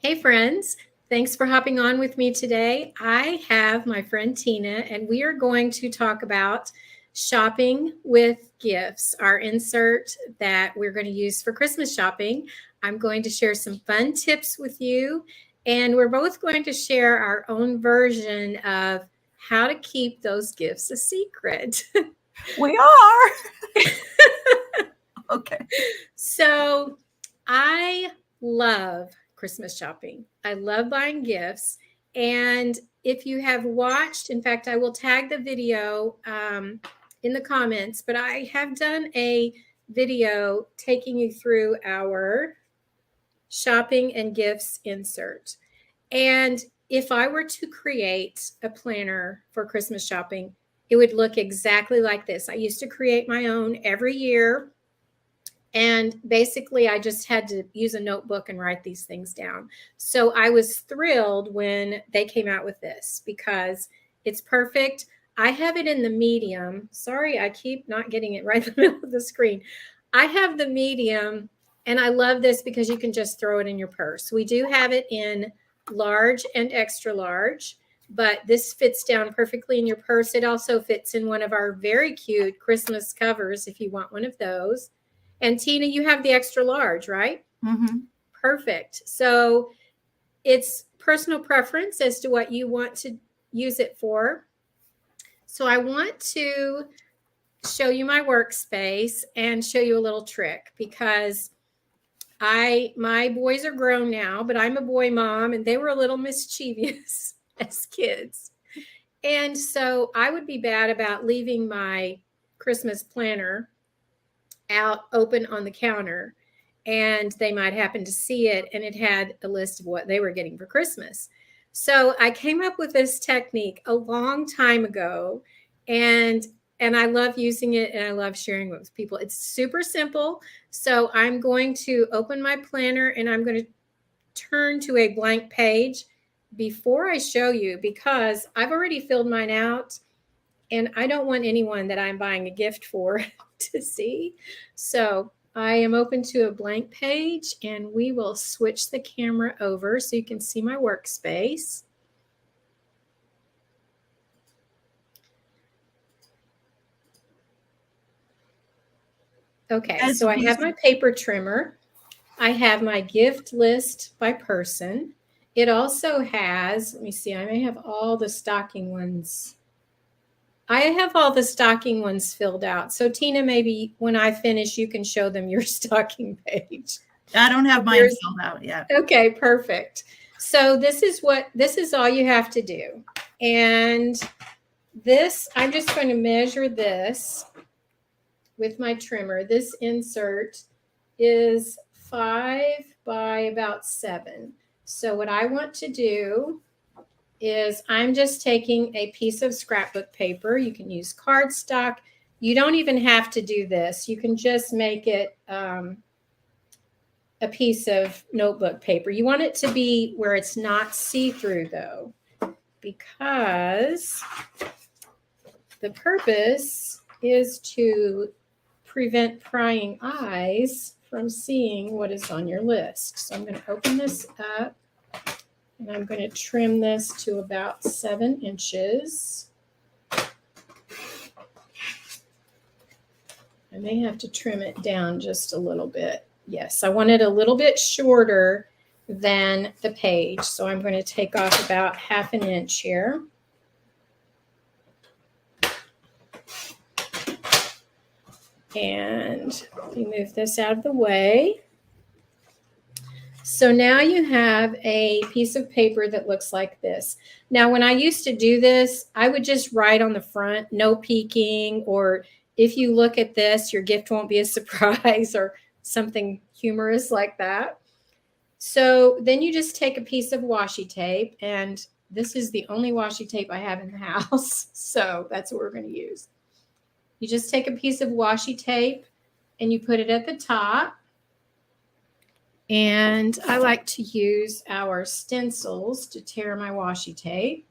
Hey friends, thanks for hopping on with me today. I have my friend Tina, and we are going to talk about shopping with gifts, our insert that we're going to use for Christmas shopping. I'm going to share some fun tips with you, and we're both going to share our own version of how to keep those gifts a secret. We are. Okay. So I love Christmas shopping. I love buying gifts. And if you have watched, in fact, I will tag the video in the comments, but I have done a video taking you through our shopping and gifts insert. And if I were to create a planner for Christmas shopping, it would look exactly like this. I used to create my own every year, and basically, I just had to use a notebook and write these things down. So I was thrilled when they came out with this because it's perfect. I have it in the medium. Sorry, I keep not getting it right in the middle of the screen. I have the medium, and I love this because you can just throw it in your purse. We do have it in large and extra large, but this fits down perfectly in your purse. It also fits in one of our very cute Christmas covers if you want one of those. And Tina, you have the extra large, right? Mm-hmm. Perfect. So it's personal preference as to what you want to use it for. So I want to show you my workspace and show you a little trick because my boys are grown now, but I'm a boy mom and they were a little mischievous as kids. And so I would be bad about leaving my Christmas planner out open on the counter, and they might happen to see it, and it had a list of what they were getting for Christmas. So I came up with this technique a long time ago, and I love using it and I love sharing it with people. It's super simple. So I'm going to open my planner and I'm going to turn to a blank page before I show you because I've already filled mine out and I don't want anyone that I'm buying a gift for to see. So I am open to a blank page and we will switch the camera over so you can see my workspace. Okay, so I have my paper trimmer. I have my gift list by person. It also has, let me see, I may have all the stocking ones. I have all the stocking ones filled out. So Tina, maybe when I finish, you can show them your stocking page. I don't have mine filled out yet. Okay, perfect. So this is all you have to do. And this, I'm just going to measure this with my trimmer. This insert is 5 by about 7. So what I want to do is I'm just taking a piece of scrapbook paper. You can use cardstock. You don't even have to do this. You can just make it a piece of notebook paper. You want it to be where it's not see-through though, because the purpose is to prevent prying eyes from seeing what is on your list. So I'm going to open this up and I'm going to trim this to about 7 inches. I may have to trim it down just a little bit. Yes, I want it a little bit shorter than the page. So I'm going to take off about 1/2 inch here. And let me move this out of the way. So now you have a piece of paper that looks like this. Now, when I used to do this, I would just write on the front, no peeking, or if you look at this, your gift won't be a surprise, or something humorous like that. So then you just take a piece of washi tape, and this is the only washi tape I have in the house. So that's what we're going to use. You just take a piece of washi tape and you put it at the top. And I like to use our stencils to tear my washi tape.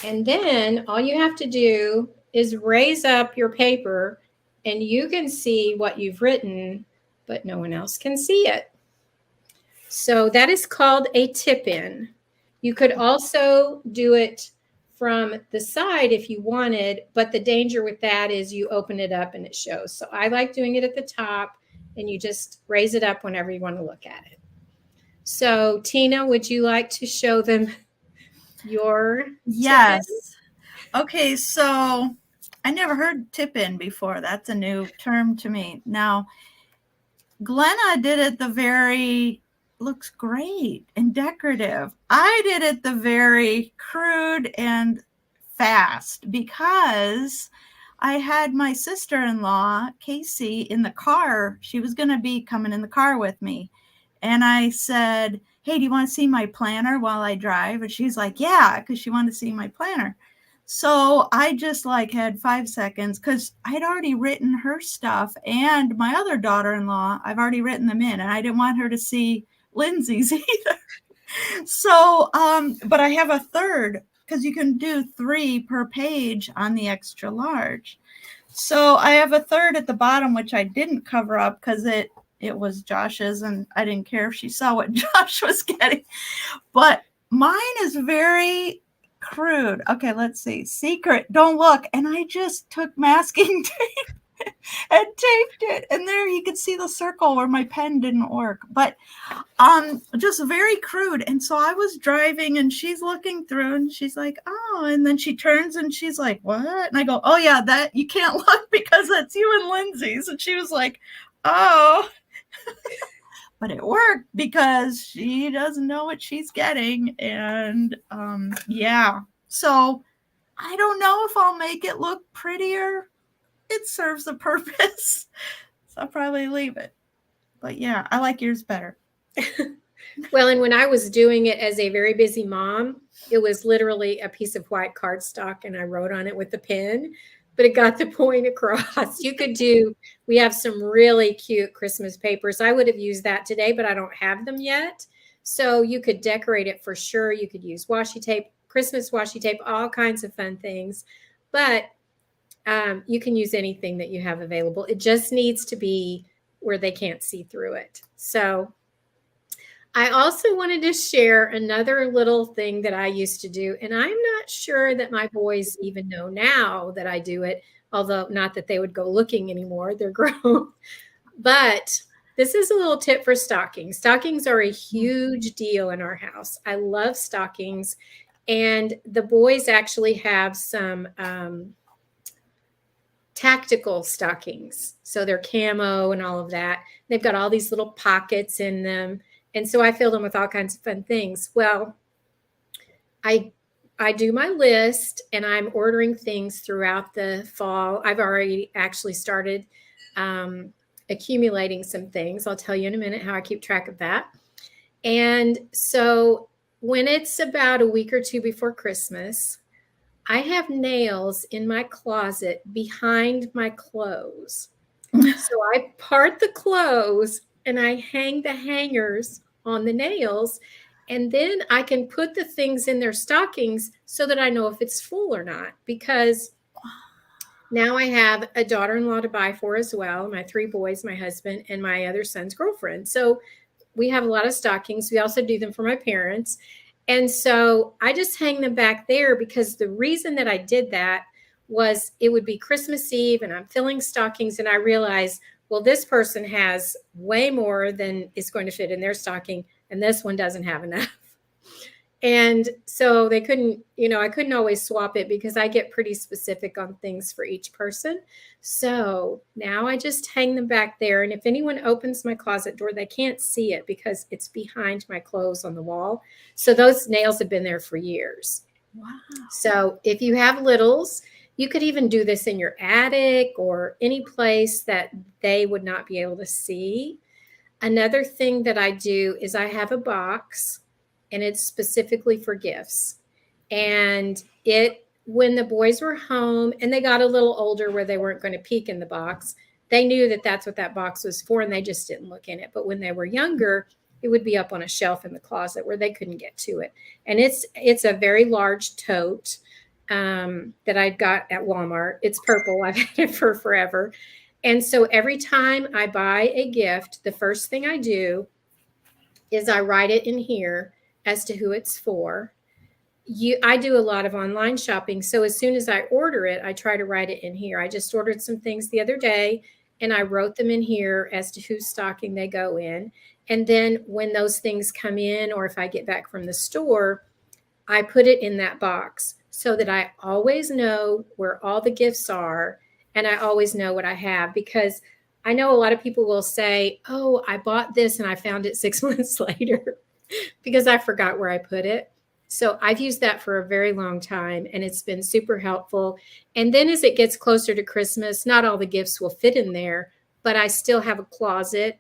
And then all you have to do is raise up your paper and you can see what you've written, but no one else can see it. So that is called a tip-in. You could also do it from the side if you wanted, but the danger with that is you open it up and it shows. So I like doing it at the top, and you just raise it up whenever you want to look at it. So Tina, would you like to show them your Yes. tip-in? Okay, so I never heard tip-in before. That's a new term to me. Now, Glenna did it the very, looks great and decorative. I did it the very crude and fast because I had my sister-in-law, Casey, in the car. She was going to be coming in the car with me. And I said, hey, do you want to see my planner while I drive? And she's like, yeah, because she wanted to see my planner. So I just like had 5 seconds because I'd already written her stuff, and my other daughter-in-law, I've already written them in, and I didn't want her to see Lindsay's either. So, but I have a third because you can do 3 per page on the extra large. So I have a third at the bottom, which I didn't cover up because it was Josh's, and I didn't care if she saw what Josh was getting. But mine is very crude. Okay, let's see. Secret, don't look. And I just took masking tape and taped it. And there you could see the circle where my pen didn't work. But just very crude. And so I was driving, and she's looking through, and she's like, oh, and then she turns and she's like, what? And I go, oh yeah, that you can't look because that's you and Lindsay's. And she was like, oh. But it worked because she doesn't know what she's getting. And yeah, so I don't know if I'll make it look prettier. It serves a purpose. So I'll probably leave it. But yeah, I like yours better. Well, and when I was doing it as a very busy mom, it was literally a piece of white cardstock, and I wrote on it with the pen, but it got the point across. You could do, we have some really cute Christmas papers. I would have used that today, but I don't have them yet. So you could decorate it for sure. You could use washi tape, Christmas washi tape, all kinds of fun things. But you can use anything that you have available. It just needs to be where they can't see through it. So I also wanted to share another little thing that I used to do, and I'm not sure that my boys even know now that I do it, although not that they would go looking anymore. They're grown. But this is a little tip for stockings. Stockings are a huge deal in our house. I love stockings, and the boys actually have some tactical stockings. So they're camo and all of that. They've got all these little pockets in them. And so I fill them with all kinds of fun things. Well, I do my list, and I'm ordering things throughout the fall. I've already actually started accumulating some things. I'll tell you in a minute how I keep track of that. And so when it's about a week or two before Christmas, I have nails in my closet behind my clothes. So I part the clothes and I hang the hangers on the nails, and then I can put the things in their stockings so that I know if it's full or not, because now I have a daughter-in-law to buy for as well, my 3 boys, my husband, and my other son's girlfriend. So we have a lot of stockings. We also do them for my parents. And so I just hang them back there because the reason that I did that was it would be Christmas Eve and I'm filling stockings, and I realized, well, this person has way more than is going to fit in their stocking, and this one doesn't have enough. And so they couldn't, I couldn't always swap it because I get pretty specific on things for each person. So now I just hang them back there. And if anyone opens my closet door, they can't see it because it's behind my clothes on the wall. So those nails have been there for years. Wow. So if you have littles, you could even do this in your attic or any place that they would not be able to see. Another thing that I do is I have a box, and it's specifically for gifts. And when the boys were home and they got a little older where they weren't going to peek in the box, they knew that that's what that box was for, and they just didn't look in it. But when they were younger, it would be up on a shelf in the closet where they couldn't get to it. And it's a very large tote that I got at Walmart. It's purple. I've had it for forever. And so every time I buy a gift, the first thing I do is I write it in here as to who it's for. I do a lot of online shopping, so as soon as I order it, I try to write it in here. I just ordered some things the other day, and I wrote them in here as to whose stocking they go in. And then when those things come in, or if I get back from the store, I put it in that box so that I always know where all the gifts are, and I always know what I have, because I know a lot of people will say, oh, I bought this and I found it 6 months later because I forgot where I put it. So I've used that for a very long time, and it's been super helpful. And then as it gets closer to Christmas, not all the gifts will fit in there, but I still have a closet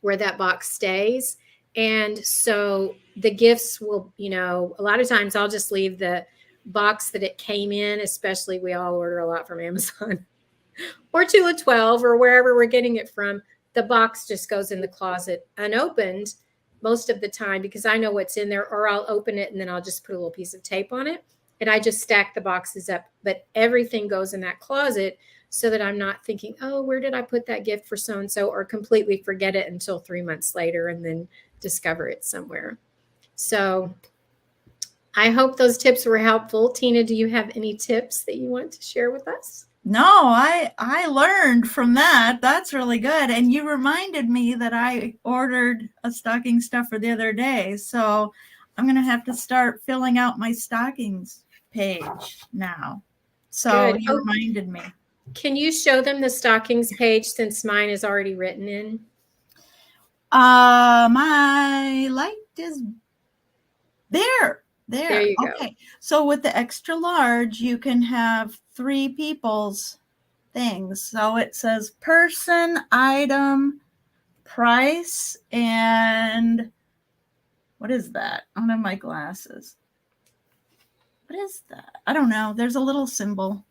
where that box stays. And so the gifts will, a lot of times I'll just leave the box that it came in, especially we all order a lot from Amazon or Tula 12 or wherever we're getting it from. The box just goes in the closet unopened most of the time because I know what's in there, or I'll open it and then I'll just put a little piece of tape on it and I just stack the boxes up. But everything goes in that closet so that I'm not thinking, oh, where did I put that gift for so-and-so, or completely forget it until 3 months later and then discover it somewhere. So I hope those tips were helpful. Tina, do you have any tips that you want to share with us? No, I learned from that. That's really good. And you reminded me that I ordered a stocking stuffer the other day. So I'm going to have to start filling out my stockings page now. So Good. you reminded me. Can you show them the stockings page since mine is already written in? My light is there. There you go. Okay. So with the extra large, you can have 3 people's things. So it says person, item, price, and what is that? I don't have my glasses. What is that? I don't know. There's a little symbol.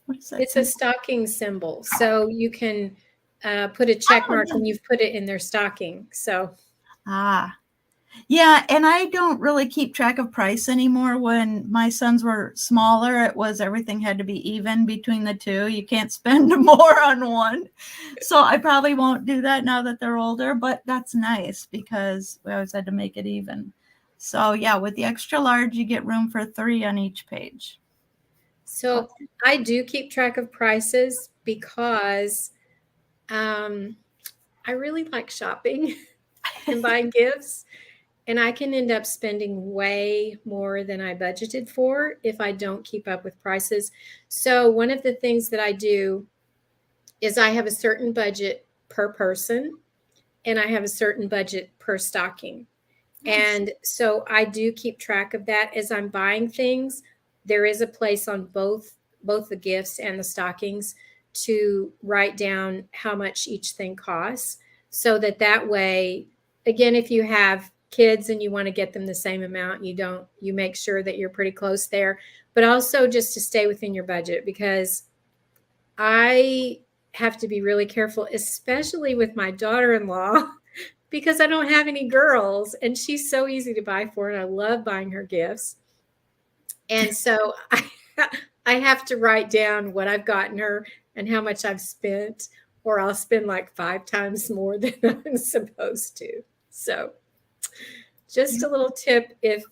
What is that? It's a stocking symbol. So you can put a check mark when you've put it in their stocking. So. Yeah, and I don't really keep track of price anymore. When my sons were smaller, it was everything had to be even between the two. You can't spend more on one. So I probably won't do that now that they're older, but that's nice because we always had to make it even. So yeah, with the extra large, you get room for 3 on each page. So I do keep track of prices because I really like shopping and buying gifts. And I can end up spending way more than I budgeted for if I don't keep up with prices. So one of the things that I do is I have a certain budget per person and I have a certain budget per stocking. Nice. And so I do keep track of that as I'm buying things. There is a place on both the gifts and the stockings to write down how much each thing costs, so that way, again, if you have kids and you want to get them the same amount, you make sure that you're pretty close there, but also just to stay within your budget, because I have to be really careful, especially with my daughter-in-law, because I don't have any girls and she's so easy to buy for, and I love buying her gifts. And so I have to write down what I've gotten her and how much I've spent, or I'll spend like 5 times more than I'm supposed to. So just a little tip if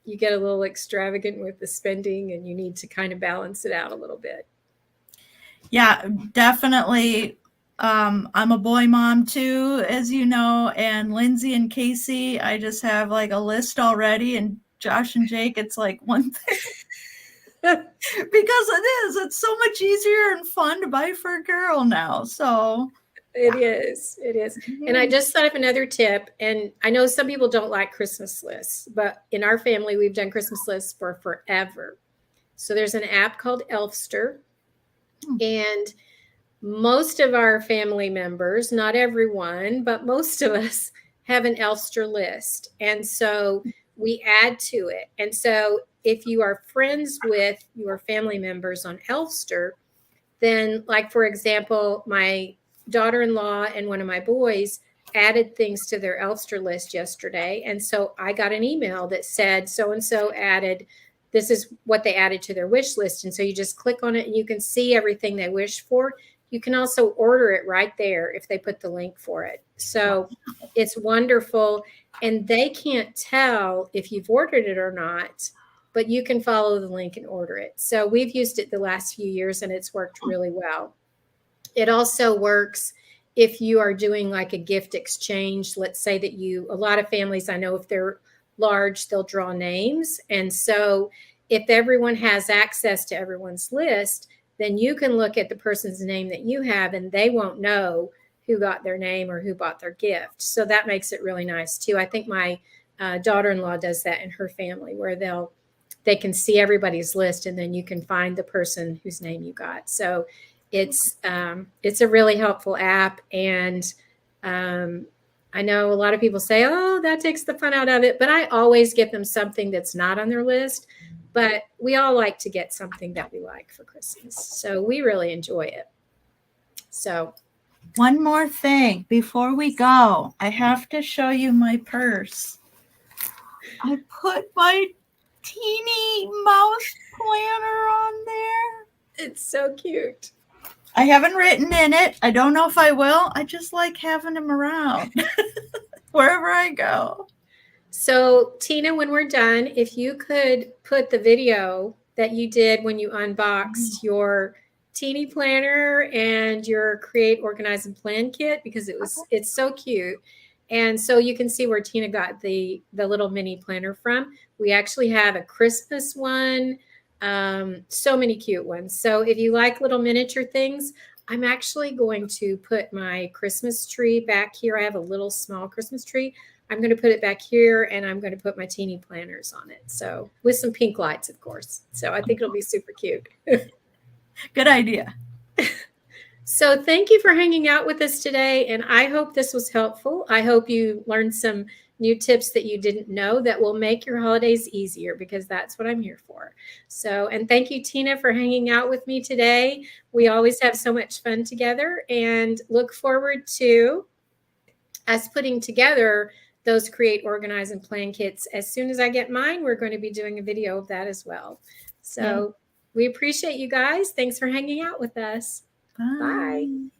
you get a little extravagant with the spending and you need to kind of balance it out a little bit. Yeah, definitely. I'm a boy mom too, as you know, and Lindsay and Casey, I just have like a list already, and Josh and Jake, it's like one thing. Because it's so much easier and fun to buy for a girl now. So it is. Mm-hmm. And I just thought of another tip, and I know some people don't like Christmas lists, but in our family, we've done Christmas lists for forever. So there's an app called Elfster, and most of our family members, not everyone, but most of us have an Elfster list. And so we add to it. And so if you are friends with your family members on Elfster, then, like, for example, my daughter-in-law and one of my boys added things to their Elfster list yesterday. And so I got an email that said, so-and-so added, this is what they added to their wish list. And so you just click on it and you can see everything they wish for. You can also order it right there if they put the link for it. So it's wonderful. And they can't tell if you've ordered it or not, but you can follow the link and order it. So we've used it the last few years and it's worked really well. It also works if you are doing like a gift exchange. Let's say that a lot of families, I know if they're large, they'll draw names. And so if everyone has access to everyone's list, then you can look at the person's name that you have and they won't know who got their name or who bought their gift. So that makes it really nice too. I think my daughter-in-law does that in her family, where they can see everybody's list and then you can find the person whose name you got. So it's a really helpful app. And I know a lot of people say, oh, that takes the fun out of it, but I always get them something that's not on their list. But we all like to get something that we like for Christmas. So we really enjoy it. So one more thing before we go, I have to show you my purse. I put my teeny mouse planner on there. It's so cute. I haven't written in it. I don't know if I will. I just like having them around wherever I go. So Tina, when we're done, if you could put the video that you did when you unboxed your teeny planner and your Create, Organize, and Plan kit, because it's so cute. And so you can see where Tina got the little mini planner from. We actually have a Christmas one, so many cute ones. So if you like little miniature things, I'm actually going to put my Christmas tree back here. I have a little small Christmas tree. I'm going to put it back here and I'm going to put my teeny planners on it. So with some pink lights, of course. So I think it'll be super cute. Good idea. So thank you for hanging out with us today. And I hope this was helpful. I hope you learned some new tips that you didn't know that will make your holidays easier, because that's what I'm here for. So, and thank you, Tina, for hanging out with me today. We always have so much fun together and look forward to us putting together those Create, Organize, and Plan kits. As soon as I get mine, we're going to be doing a video of that as well. So we appreciate you guys. Thanks for hanging out with us. Bye. Bye.